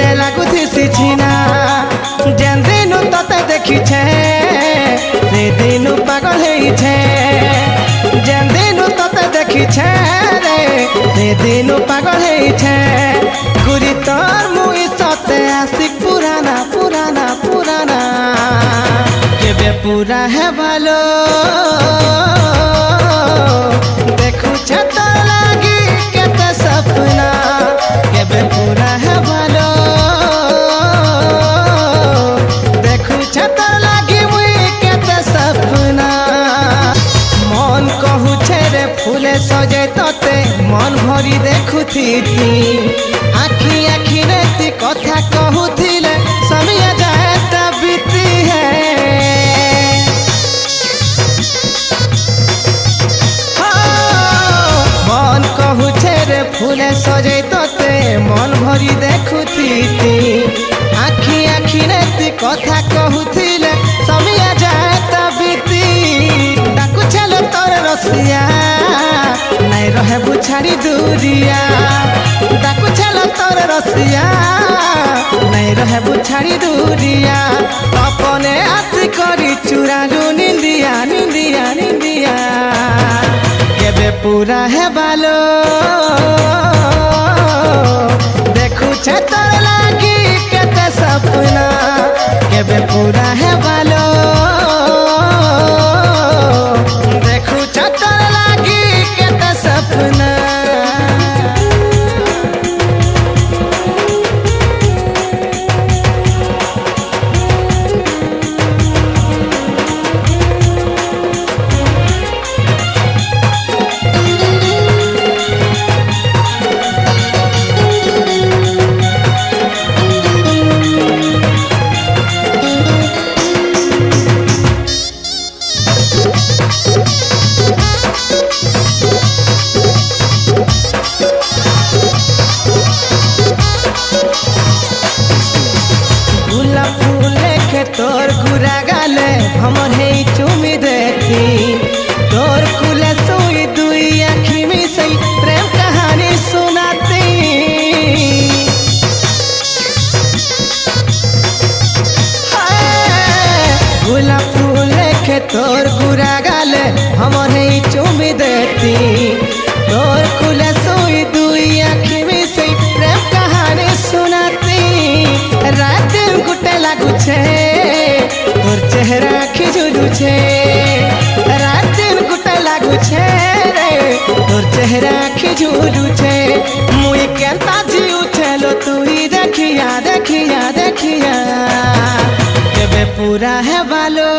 गुटे लागुथी छीना जेन दिनु तते देखी छे से दिनु पागल हेई छे जेन दिनु तते देखी छे रे से दिनु पागल हेई छे गुरी तोर मुई सते आशिक पुराना पुराना पुराना केबे पूरा है भालो देखू छे तोर लागी केते सपना केबे पूरा है भालो देखू छे तोर लागी मुई केते सपना मन कहू छे रे फूले सजे तते मन भरी देखुथी आखी आखी रे ती कथा कहूथिले समय जाए ता बीती है मन कहू छे रे फूले सजे तते मन भरी देखुथी आखी आखी रे ती कथा कहूथिले समय जाए ता बीती डाकू छेलो तोर रसिया नहीं रहे बुछाड़ी दूरिया डाकू छेलो तोर रसिया नहीं रहे बुछाड़ी दूरिया अपने हाथ करी चुरालू निंदिया निंदिया निंदिया केबे पूरा है बालो देखू छे तोर लागी केते सपना केबे पूरा है बालो देखू छे तोर लागी केते सपना तोर गुरा गाले हमर हे चुमी देखी तोर कुले सोई दुई आँखी में सही प्रेम कहानी सुनाती गुलाब फूल के तोर गुरा गाले हमर हे चुमी देखती तोर कुले सोई दुई आँखी में सही प्रेम कहानी सुनाती रात दिन गुटे लागू छे तोर चेहरा खिजुलू छे रात दिन गुटे लागू छे रे तोर चेहरा खिजुलू छे मुई केनता जीउ छेलो तुई देखिया देखिया देखिया केबे पूरा है बालो